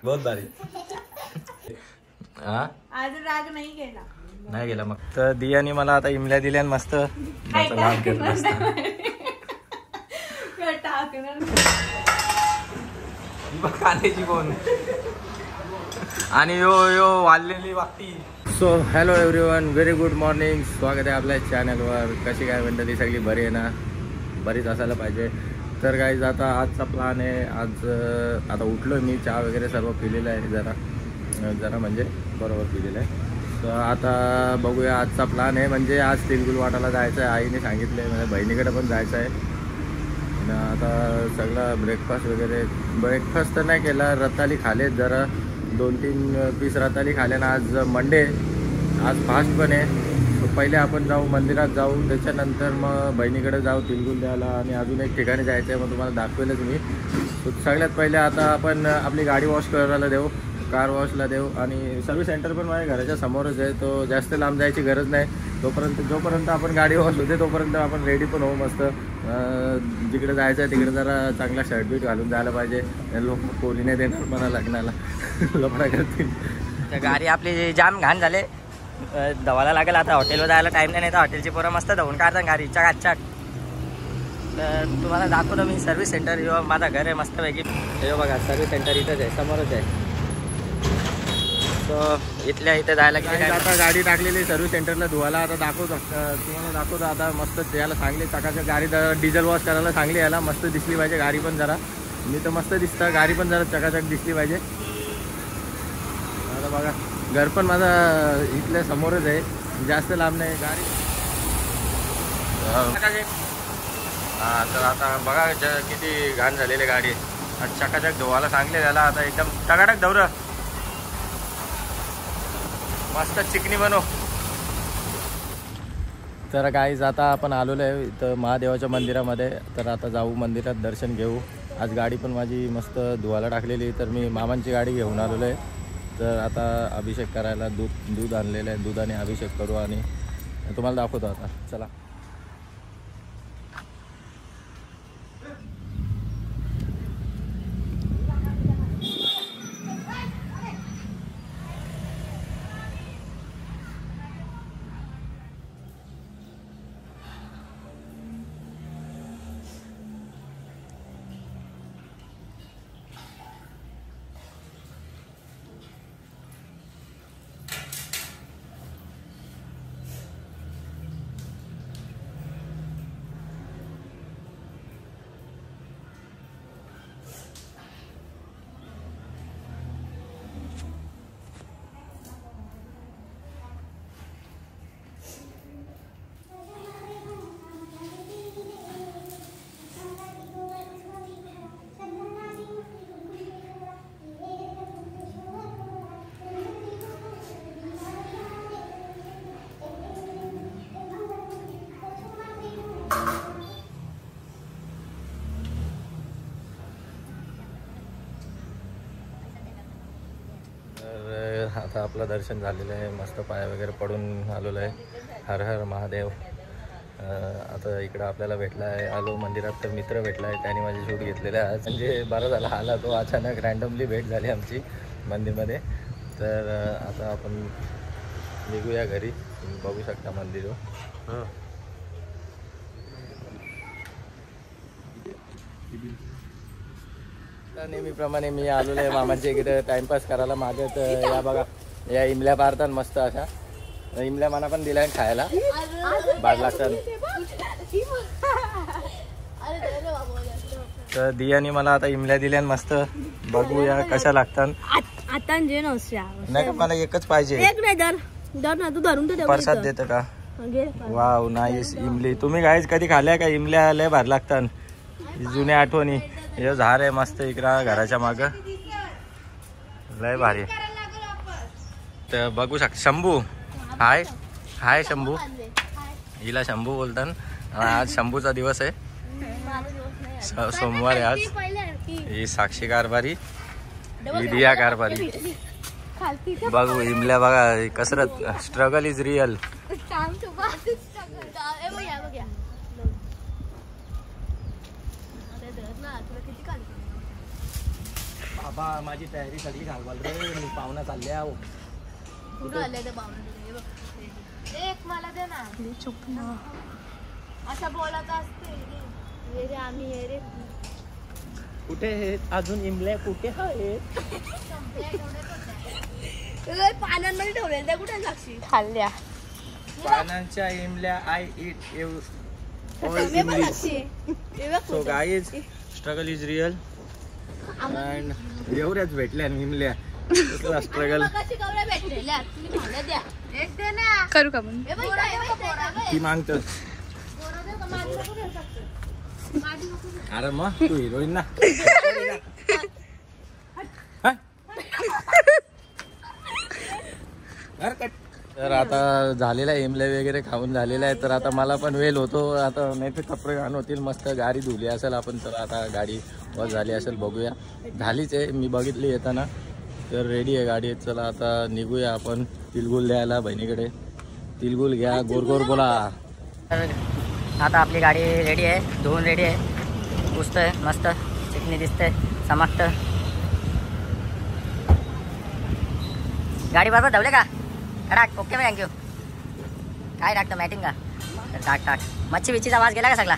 बहुत भारी. हा आज राग नाही गेला. नाही गेला मग. तर दियानी मला आता इमल्या दिल्या मस्त लाभ घेतला असता. कांद्याची कोण आणि यो यो वाढलेली वागती. So hello everyone, very good morning. स्वागत आहे आपल्या चॅनलवर. कशी काय म्हणतात ती सगळी बरी आहे ना? बरीच असायला पाहिजे. तर गाईज आता आजचा प्लॅन आहे. आज आता उठलो मी, चहा वगैरे सर्व पिलेलं आहे. जरा म्हणजे बरोबर पिलेलं आहे. तर आता बघूया आजचा प्लॅन आहे. म्हणजे आज तिलगुल वाटाला जायचं आहे. आईने सांगितलं आहे, म्हणजे बहिणीकडे पण जायचं आहे. आणि आता सगळा ब्रेकफास्ट तर नाही केला. रताली खालेत जरा 2-3 पीस रताली खाले ना. आज मंडे, आज फास्ट पण आहे. पहिले आपण जाऊ मंदिरात जाऊ, त्याच्यानंतर मग बहिणीकडे जाऊ तिलगुल द्यायला. आणि अजून एक ठिकाणी जायचं आहे, मग तुम्हाला दाखवेलच मी. सगळ्यात पहिले आता आपण आपली गाडी वॉश करायला देऊ, कार वॉशला देऊ. आणि सर्व्हिस सेंटर पण माझ्या घराच्या समोरच आहे, तो जास्त लांब जायची गरज नाही. जोपर्यंत आपण गाडी वॉश होते तोपर्यंत आपण रेडी पण होऊ मस्त. जिकडे जायचं आहे तिकडे जरा चांगला शर्ट बीट घालून जायला पाहिजे. लोक कोणी नाही देणार मला लग्नाला, लफडा करतील. तर गाडी आपली जाम घाण झाले, धवायला लागेल. आता हॉटेलवर जायला टाईम नाही, तर हॉटेलची पोरं मस्त धुवून काढतात गाडी चकाचक. तर तुम्हाला दाखवतो मी सर्व्हिस सेंटर. यो माझा घर आहे मस्तपैकी. हे बघा सर्व्हिस सेंटर इथंच आहे, समोरच आहे. तो इथल्या इथे जायला की आता गाडी टाकलेली सर्व्हिस सेंटरला धुवायला. आता तुम्हाला दाखवतो आता. मस्त याला सांगली चकाचक गाडी डिझेल वॉश करायला सांगली. याला मस्त दिसली पाहिजे गाडी पण जरा. मी तर मस्त दिसतं, गाडी पण जरा चकाचक दिसली पाहिजे. आता बघा घर पण माझा इथल्या समोरच आहे, जास्त लांब नाही गाडी. हां तर आता बघा किती घाण झालेली गाडी. चकाचक धुवायला सांगले त्याला. आता एकदम टकाटक धवरं मस्त चिकनी बनव. तर गाईज आता आपण आलेलो आहे इथं महादेवाच्या मंदिरामध्ये. तर आता जाऊ मंदिरात, दर्शन घेऊ. आज गाडी पण माझी मस्त धुवायला टाकलेली. तर मी मामांची गाडी घेऊन आलेलो आहे. तर आता अभिषेक करायला दूध आणलेलं आहे. दुधाने अभिषेक करू आणि तुम्हाला दाखवतो आता. चला. आता आपलं दर्शन झालेलं आहे. मस्त पाय वगैरे पडून आलेलो आहे. हर हर महादेव. आता इकडं आपल्याला भेटला आहे. आलो मंदिरात तर मित्र भेटला आहे, त्याने माझी शूट घेतलेलं आहे आज. म्हणजे बरं झाला आला तो. अचानक रँडमली भेट झाली आमची मंदिरमध्ये. तर आता आपण निघूया घरी. तुम्ही बघू शकता मंदिर. नेहमीप्रमाणे मी आलेलो आहे मामाच्या इकडे टाइमपास करायला. माझ्या तर या बघा या इमल्या पारतात मस्त अशा. इमल्या मला पण दिल्या खायला, बाद लागतात. तर दियानी मला आता इमल्या दिल्या मस्त. बघूया कशा लागतात. नाही का, मला एकच पाहिजे. प्रसाद देतं का? वाव नाईस इमली. तुम्ही गाईज कधी खाल्ल्या का इमल्या? लय भारी लागतात, जुन्या आठवणी. हे झाड आहे मस्त इकडं घराच्या मागं, लय भारी. तर बघू शकता शंभू. हाय हाय शंभू. हिला शंभू बोलतात. आज शंभूचा दिवस आहे, सोमवार आहे आज. ही साक्षी कारभारी, ही दिया कारभारी. बघू इमल्या बघा कसरत. Struggle is real. बाबा माझी तयारी सगळी घालवाल रे, मी पाहुणा चालल्या. कुठं आले ते पाहुणे? एक मला दे ना. चुप ना, असं बोलत असते. ये रे आम्ही, ये रे. कुठे अजून इमल्या कुठे आहे? पानांमध्ये ठेवले त्या कुठे साक्षी खाल्ल्या पानांच्या इमल्या. I ate so guys, struggle is real and एवढ्याच भेटल्या इमल्या. स्ट्रगल करू का पण ती मागतं. अरे मग तू हिरोईन ना. तर आता झालेला आहे इमल्या वगैरे खाऊन झालेला आहे. तर आता मला पण वेळ होतो आता, नाही तर कपडे घाण होतील. मस्त गाडी धुली असेल आपण, तर आता गाडी वॉश झाली असेल, बघूया. झालीच आहे, मी बघितली येताना. तर रेडी आहे गाडी. चला आता निघूया आपण तिलगुल द्यायला बहिणीकडे. तिलगुल घ्या, गोर गोर बोला. तर आता आपली गाडी रेडी आहे, धुवून रेडी आहे. पुसतोय मस्त, चिकनी दिसते, चमकतं. गाडी बरोबर धवले का? टाक. ओके मग, थँक्यू. काय टाकतं मॅटिंग का? तर टाक. मच्छी बिच्छीचा वास गेला का सगळा?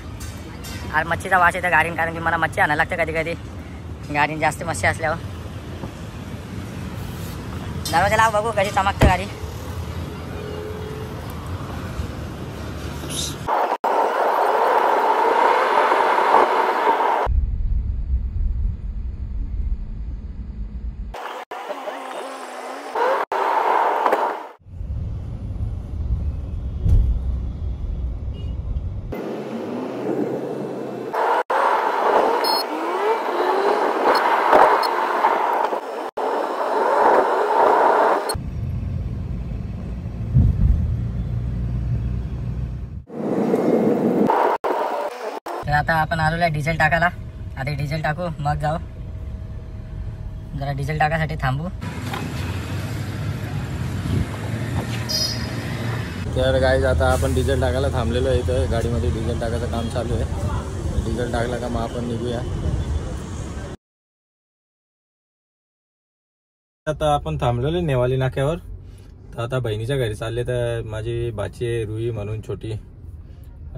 अरे मच्छीचा वास येतं गाडीन, कारण की मला मच्छी आणायला लागतं कधी कधी गाडीन जास्त मच्छी असल्यावर. दरवाजा लाव, बघू कशी चमकतं गाडी. तर आता आपण आलेलो आहे डिझेल टाकायला. आधी डिझेल टाकू, मग जाऊ. जरा डिझेल टाकायसाठी थांबू. तर गाईज आता आपण डिझेल टाकायला थांबलेलो आहे. इथं गाडीमध्ये डिझेल टाकायचं काम चालू आहे. डिझेल टाकला का मग आपण निघूया. आता आपण थांबलेलो आहे नेवाली नाक्यावर. तर आता बहिणीच्या घरी चालले. तर माझी भाची आहे रुई म्हणून छोटी,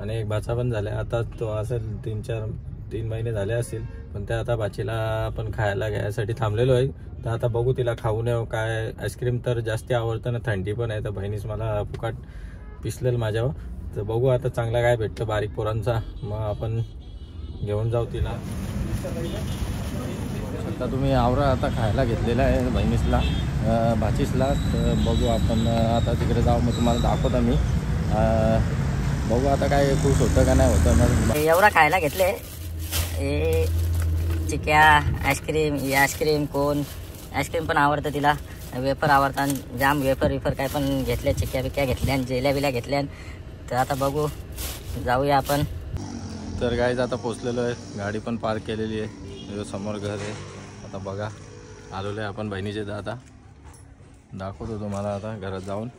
आणि एक भाचा पण झाला. आता तो असेल 3 महिने झाले असतील. पण त्या आता भाचीला आपण खायला घ्यायसाठी थांबलेलो आहे. तर आता बघू तिला खाऊ नये काय. आईस्क्रीम तर जास्ती आवडतं ना, थंडी पण आहे. तर बहिणीच मला फुकाट पिसलेल माझ्यावर. तर बघू आता चांगला काय भेटतं बारीक पोरांचा, मग आपण घेऊन जाऊ तिला. आता तुम्ही आवरा आता खायला घेतलेला आहे बहिणीसला, भाचीसला. तर बघू आपण आता तिकडे जाऊ, मग तुम्हाला दाखवतो मी. बघू आता काय खुश होतं का नाही होतं. मग एवढा खायला घेतले. हे चिक्या, आईस्क्रीम, ही आईस्क्रीम कोण आईस्क्रीम पण आवडतं तिला, वेफर आवडतात. जाम वेफर काय पण घेतल्या, चिक्या बिक्या घेतल्या, जेल्या बिल्या घेतल्या. तर आता बघू, जाऊया आपण. तर गाईज आता पोचलेलो आहे, गाडी पण पार्क केलेली आहे, समोर घर आहे. आता बघा आलेलो आहे आपण बहिणीचे. तर आता दाखवतो तुम्हाला आता घरात जाऊन.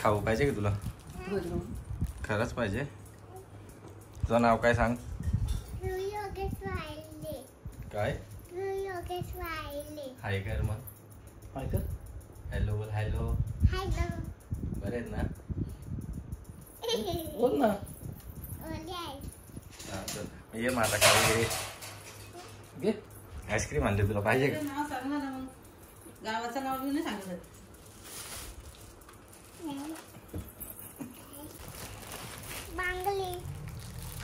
खाऊ पाहिजे की तुला? खरंच पाहिजे. तुझं नाव काय सांग? काय हाय कर मग. हाय कर. हॅलो बोल. हॅलो. बरे आहेत ना? बोल ना. ये माझा खाऊ घे. आईस्क्रीम आणले तुला, पाहिजे का? गावाचं नाव नाही सांगितलं.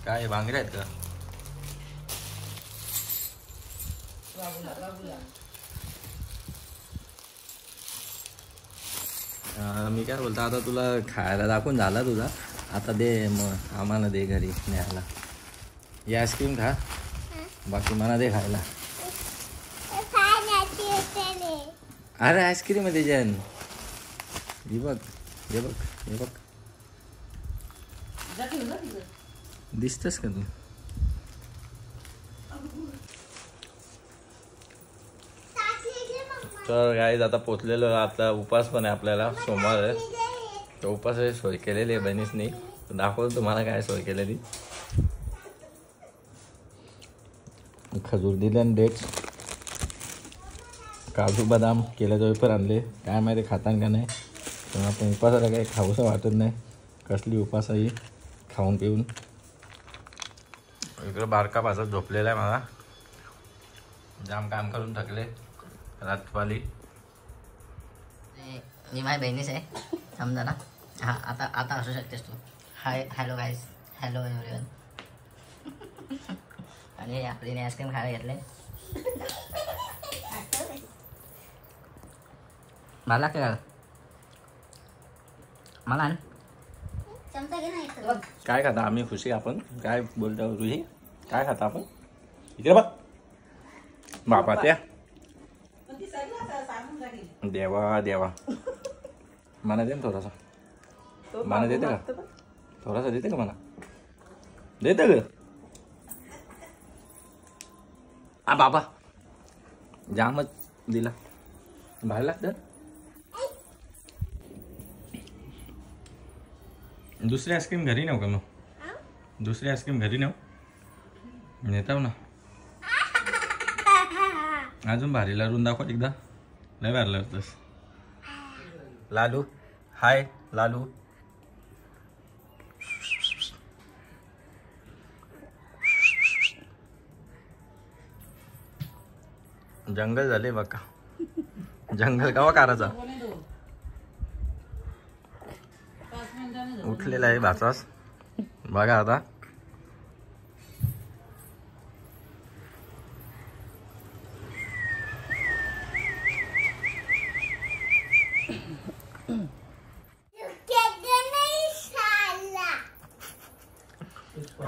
काय भांगरे आहेत का? मी काय बोलतो, आता तुला खायला दाखवून झाला तुझा. आता दे मग आम्हाला, दे घरी न्यायला. ही आईस्क्रीम खा, बाकी मला दे खायला. अरे आईस्क्रीम आहे त्याच्यान. हे बघ, हे बघ, हे बघ. दिसतस का तू? तर गाईज आता पोचलेलो. आता उपास पण आहे आपल्याला, सोमवार आहे. तर उपासाची सोय केलेली आहे बहिणीसनी. दाखवतो तुम्हाला काय सोय केलेली. खजूर दिले आणि डेट्स, काजू बदाम, केल्याचे वेफर आणले. काय माहिती खातान का नाही, पण आपण उपासाला काही खाऊसं वाटत नाही. कसली उपासाही खाऊन पिऊन. इकडं बारका पासात झोपलेला आहे. मला जाम काम करून थकले रातवाली. मी माझ्या बहिणीच आहे, समजा ना. हा आता आता असू शकतेस तू. हाय, हॅलो गाईज, हॅलो एव्हरीवन. आणि आपली आईस्क्रीम खायला घेतले. मला काय मला आण. काय खाता आम्ही खुशी. आपण काय बोलतो रुही, काय खाता आपण. इकडे बघ बापा त्या देवा देवा. मला दे ना थोडासा. मला देते का थोडासा, देते का मला, देते ग. आ बाबा जामच दिला, भारी लागतं. दुसरी आईस्क्रीम घरी नेऊ का मग. दुसरी आईस्क्रीम घरी नेऊ, नेताव ना. अजून भारी लाडून दाखव एकदा. लय भारी लागतस. लालू हाय लालू. जंगल झाले बघा. जंगल गावा काराचा उठलेला आहे भाचास बघा. आता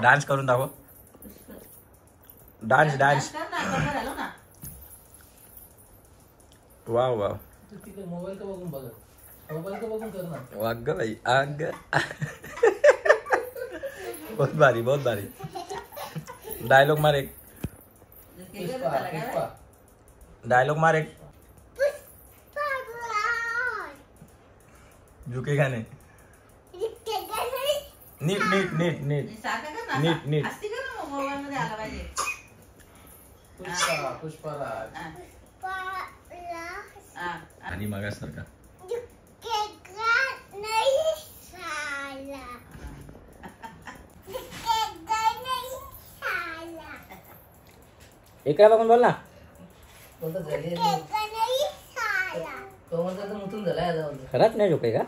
डान्स करून दाखव. Dance dance. Wow wow. वाग भाई आग. बहुत भारी बहुत भारी. डायलॉग मार एक. डायलॉग मार एक. झुकेगा नहीं. नीट नीट नीट नीट नीट नीट. आणि मागासारखा. इकडे बघून बोल ना. खरंच नाही झोपे का.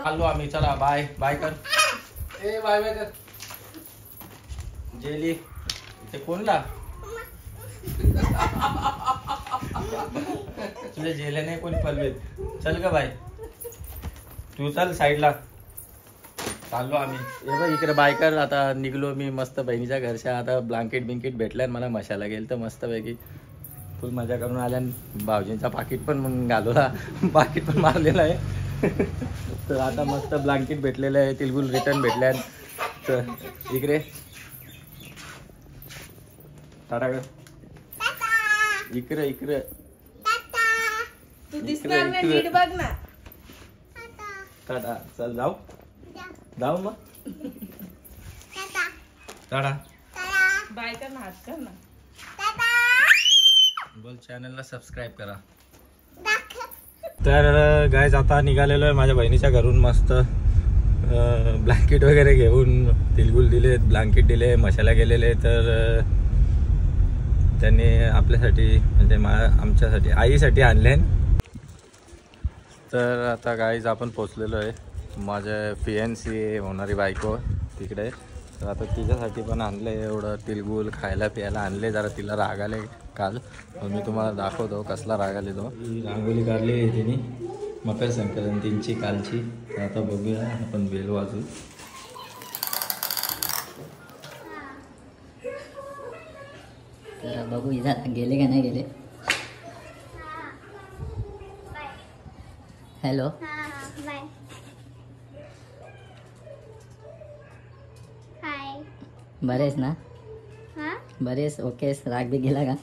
आलो आम्ही. चला बाय बाय कर. ए बाय बाय कर. जेली इथे कोणला तुझ्या जेल्या नाही कोणी पलवेत. चल का बाय तू, चल साईडला. चाललो आम्ही. हे बघ इकडे बायकर. आता निघलो मी मस्त बहिणीच्या घरच्या. आता ब्लँकेट बिंकेट भेटल्या. मला मशाला गेल तर मस्त पैकी फुल मजा करून आल्या. भाऊजींचा पाकिट पण मग घालवला. पाकिट पण मारलेला आहे. तर आता मस्त ब्लँकेट भेटलेलं आहे. तिलगुल रिटर्न भेटल्या. तर इकडे टाटा कर. इकडे इकडे इकडे बघ ना. टाटा. चल जाऊ जाऊ मग. टाटा. बाय कर ना, हात कर ना. बोल चॅनलला सबस्क्राईब करा. तर गाईज आता निघालेलो आहे माझ्या बहिणीच्या घरून. मस्त ब्लँकेट वगैरे घेऊन तिलगुल दिले, ब्लँकेट दिले, मशाला गेलेले. तर त्यांनी आपल्यासाठी म्हणजे आमच्यासाठी आईसाठी आणले. तर आता गाईज आपण पोचलेलो आहे. माझ्या फिएन्सी होणारी बायको तिकडे. तर आता तिच्यासाठी पण आणलं आहे एवढं तिलगुल खायला प्यायला आणले. जरा तिला राग आले काल. मी तुम्हाला दाखवतो कसला राग आले तो. ही रांगोळी काढली आहे तिने मकर संक्रांतीची कालची. तर आता बघूया आपण बेल वाजू. बघू इथं गेले का नाही गेले. हॅलो बरेस ना. बरेस ओकेस. राग बी गेला का.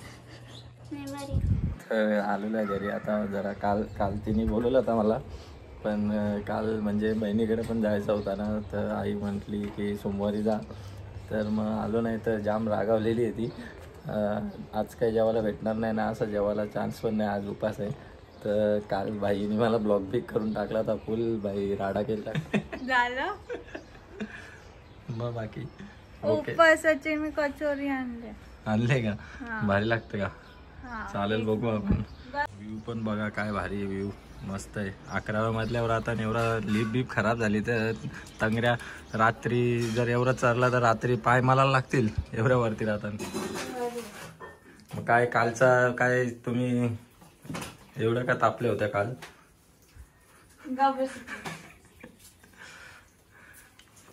आलेलो आहे घरी आता. जरा काल तिने बोलवलं होतं मला, पण काल म्हणजे बहिणीकडे पण जायचं होता ना, तर आई म्हटली की सोमवारी जा. तर मग आलो नाही तर जाम रागावलेली आहे ती. आज काही जेवायला भेटणार नाही ना, असं जेवायला चान्स पण नाही, आज उपास आहे. तर काल बाईने मला ब्लॉग पिक करून टाकला होता, फुल बाई राडा केला झालं. मग बाकी उपासाची मी कचोरी आणले का? भारी लागते का? चालेल, बघू आपण. व्ह्यू पण बघा काय भारी आहे, व्ह्यू मस्त आहे. 11व्या मजल्यावर आता एवढा लिप बीप खराब झाली तर तंगड्या रात्री जर एवढं चरला तर रात्री पाय मला लागतील एवढ्या वरती राहतात. मग काय कालचा काय तुम्ही एवढं का तापले होत्या काल?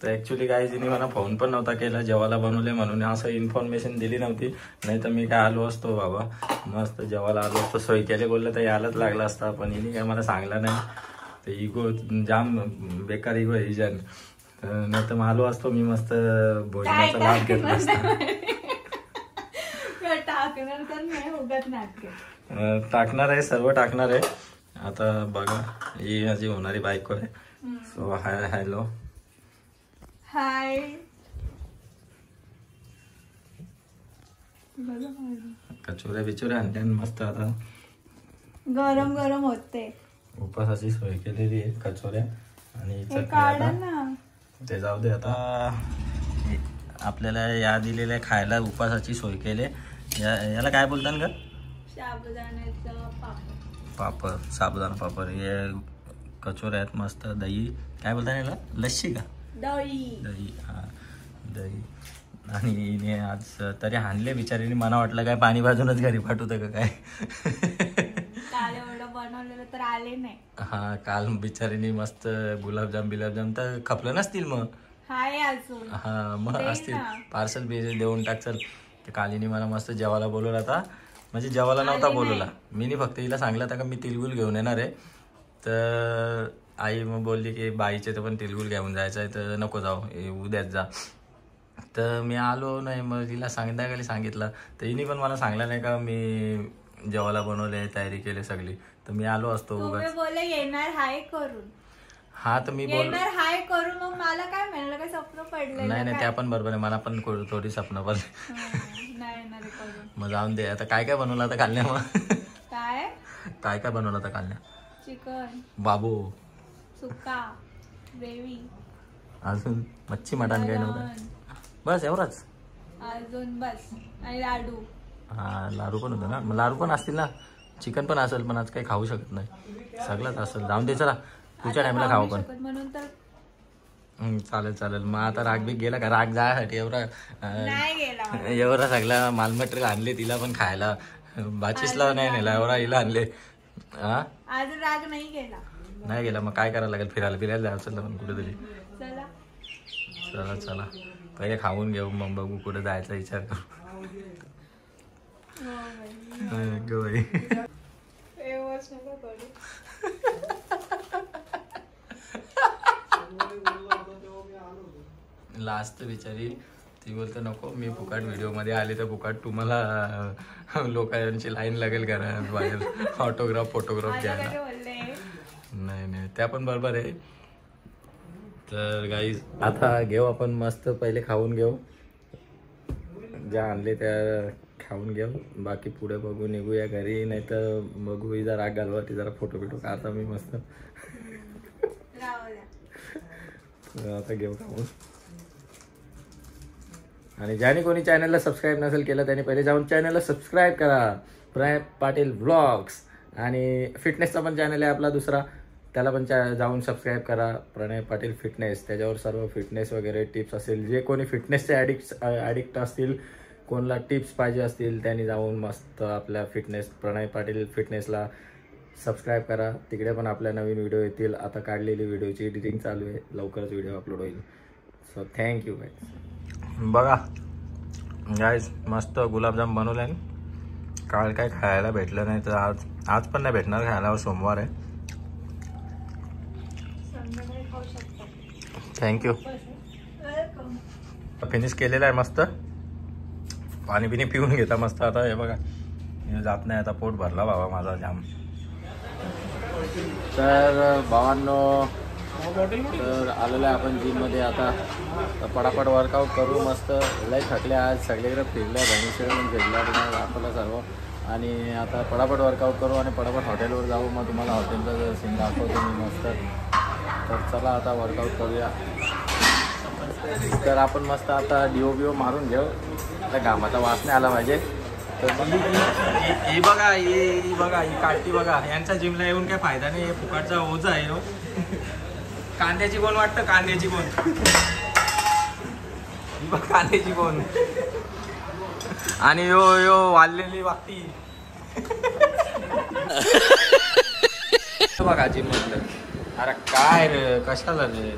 तर ॲक्च्युली काय जिने मला फोन पण नव्हता केला जेवायला बनवले म्हणून, असं इन्फॉर्मेशन दिली नव्हती. नाही तर मी काय आलो असतो बाबा, मस्त जेवायला आलो असतो. सोय केले बोललं तर यायलाच लागला असता, पण हिने काय मला सांगला नाही. ते इगो जाम बेकार इगो आहे हिजन. नाही तर मग आलो असतो मी, मस्त भोजनाचा लाभ घेतला असता. टाकणार आहे, सर्व टाकणार आहे. आता बघा ही माझी होणारी बायको आहे. सो हाय, हॅलो, हाय. कचोऱ्या बिचोऱ्या आणल्या मस्त. आता गरम गरम होते. उपासाची सोय केलेली आहे, कचोऱ्या आणि चटणी. ते जाऊ दे. आता आपल्याला या दिलेल्या खायला उपासाची सोय केली. याला काय बोलतात ग? साबुदाण्याचं पापड, साबुदाणा पापड. हे कचोऱ्या आहेत मस्त. दही काय बोलतात याला? लस्सी का? दही. हा, दही. आणि हिने आज तरी आणले बिचारीने. मला वाटलं काय पाणी भाजूनच घरी पाठवतं का काय. काल एवढं बनवलेलं तर आले नाही. हा, काल बिचारीने मस्त गुलाबजाम तर खपलं नसतील मग. हाय अजून. हा, मग असतील. पार्सल देऊन टाक चल. ते कालीने मला मस्त जेवायला बोलवला आता. म्हणजे जेवायला नव्हता बोलवला, मी फक्त हिला सांगितलं होता का मी तिलगुल घेऊन येणार आहे. तर आई मग बोलली की बाईचे तर पण तिलगुल घेऊन जायचं आहे, तर नको जाऊ, उद्याच जा. तर मी आलो नाही. मग तिला सांगितलं तर हिने पण मला सांगलं नाही का मी जेवायला बनवले, तयारी केली सगळी. तर मी आलो असतो उगाच. बोले येणार हाय करून. हा, तर मी बोल हाय करून मग मला काय म्हणलं, काय स्वप्न पडलं? नाही त्या पण बरोबर आहे, मला पण थोडी स्वप्न पडली. मग जाऊन दे. आता काय बनवलं आता कालण्या? मग काय बनवलं आता कालण्या? चिकन, बाबू, सुक्का, ग्रेव्ही, अजून मच्छी मटण काही नव्हतं, बस एवढंच. अजून बस. आणि लाडू. हा, लाडू पण होतं ना. मग लाडू पण असतील ना, चिकन पण असेल, पण आज काही खाऊ शकत नाही, सगळंच असेल. जाऊन दे, चला पुढच्या टाइमला खाऊ पण. चालेल. मग आता राग बी गेला का? राग जायसाठी एवढा सगळा माल मटेरियल आणले तिला पण खायला. बाचीसला नाही नेला, एवढा हिला आणले. हा, आज राग नाही गेला. मग काय करायला लागेल? फिरायला जायचं पण कुठेतरी. चला पहिले खाऊन घेऊ, मग बघू कुठे जायचा विचार करू. लास्ट बिचारी ती बोलते नको, मी फुकाट व्हिडिओ मध्ये आले तर फुकाट तुम्हाला लोकांची लाईन लागेल घरात बाहेर फोटोग्राफ घ्यायला. नाही त्या पण बरोबर आहे. तर गाईज आता घेऊ आपण मस्त, पहिले खाऊन घेऊ, ज्या आणले त्या खाऊन घेऊ, बाकी पुढे बघू, निघूया घरी. नाही तर बघू जरा राग घालवा, ती जरा फोटो काढता मी मस्त. आता घेऊ खाऊन. आणि ज्याने कोणी चॅनलला सबस्क्राईब नसेल केलं त्याने पहिले जाऊन चॅनलला सबस्क्राईब करा, प्रणय पाटील व्लॉग्स. आणि फिटनेसचा पण चॅनल आहे आपला दुसरा, त्याला पण जाऊन सबस्क्राईब करा, प्रणय पाटील फिटनेस. त्याच्यावर सर्व फिटनेस वगैरे टिप्स असेल, जे कोणी फिटनेसचे ॲडिक्ट असतील, कोणाला टिप्स पाहिजे असतील, त्यांनी जाऊन मस्त आपल्या प्रणय पाटील फिटनेसला सबस्क्राईब करा. तिकडे पण आपल्या नवीन व्हिडिओ येतील. आता काढलेली व्हिडिओची एडिटिंग चालू आहे, लवकरच व्हिडिओ अपलोड होईल. So thank you guys. बघा गाईज मस्त गुलाबजाम बनवले. काल काय खायला भेटलं नाही, तर आज पण नाही भेटणार खायला, सोमवार आहे. थँक्यू. फिनिश केलेलं आहे मस्त. पाणी पिऊन घेता मस्त. आता हे बघा मी जात नाही आता, पोट भरला बाबा माझा जाम. तर भावांनो तर आलेलो आहे आपण जिममध्ये आता. तर पटापट वर्कआउट करू मस्त. लय थकले आज, सगळीकडे फिरल्या बहिणीकडे पण फिरल्या, तुम्हाला दाखवलं सर्व. आणि आता पटापट वर्कआउट करू आणि पटापट हॉटेलवर जाऊ. मग तुम्हाला हॉटेलचा जर सीन दाखवतो मी मस्त. तर चला आता वर्कआउट करूया. तर आपण मस्त आता डिओ मारून घेऊ. आता घामाचा वास नाही आला पाहिजे. तर ही बघा, ही बघा, ही काठी बघा. यांचा जिमला येऊन काय फायदा नाही, हे फुकटचा ओझा आहे. हो कांद्याची बोन वाटतं, कांद्याची बोन. ही बघ कांद्याची बोन. आणि यो वाढलेली वागती बघा जिम मधलं. अरे काय रे, कशाला रे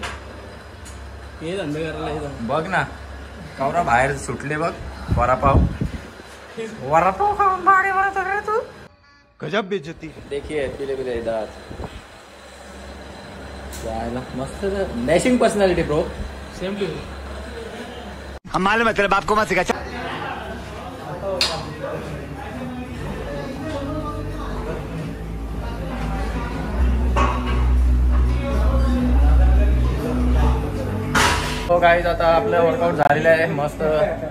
हे धंदे करायला बघ ना. कवरा बाहेर सुटले बघ. वडापाव खाऊन भाडे म्हणत रे तू. गजब बेइज्जती. देखिए पिले दात जायला मस्त. Dashing personality bro. Same to हम मालूम है तेरे बाप को मत सिखा. हो गाईज, आता आपलं वर्कआउट झालेलं आहे. मस्त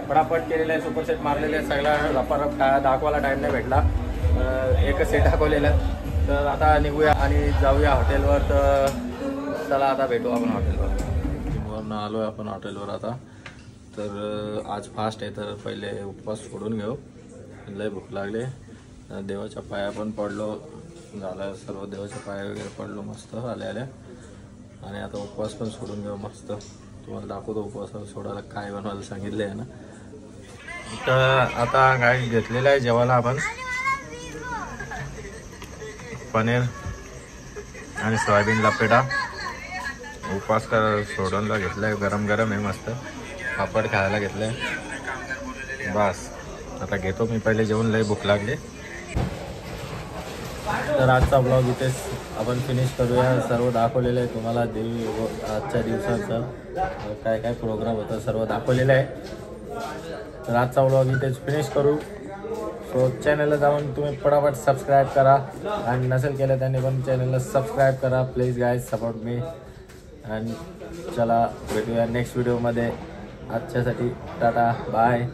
पटापट केलेलं आहे. सुपर सेट मारलेले आहे. सगळा रपारप दाखवायला टाईम नाही भेटला. एकच सेट दाखवलेलं. तर आता निघूया आणि जाऊया हॉटेलवर. तर चला आता भेटू आपण हॉटेलवर. जिमवरनं आलो आहे आपण हॉटेलवर आता. तर आज फास्ट आहे तर पहिले उपवास सोडून घेऊ. लय भूक लागले. देवाच्या पाया पण पडलो. झालं सर्व देवाच्या पाया वगैरे पडलो मस्त आल्या. आणि आता उपवास पण सोडून घेऊ मस्त. तुम्हाला दाखवतो उपवास सोडायला काय बनवायला सांगितलं आहे ना. तर आता काय घेतलेलं आहे जेवायला आपण. पनीर आणि सोयाबीन लपेटा उपवास सोडायला घेतलं आहे. गरम गरम आहे मस्त. पापड खायला घेतलं आहे. बस आता घेतो मी पहिले जेवण. लय भूक लागली. तर आजचा ब्लॉग इथेच आपण फिनिश करूया. सर्व दाखवलेलं आहे तुम्हाला. आजच्या दिवसाचं काय काय प्रोग्राम होता सर्व दाखवलेलं आहे. तर आजचा ब्लॉग इथेच फिनिश करू. सो चॅनलला जाऊन तुम्ही पटापट सबस्क्राईब करा. आणि नसेल केलं त्यांनी पण चॅनलला सबस्क्राईब करा प्लीज गाईज. Support me. आणि चला भेटूया नेक्स्ट व्हिडिओमध्ये. आजच्यासाठी टाटा बाय.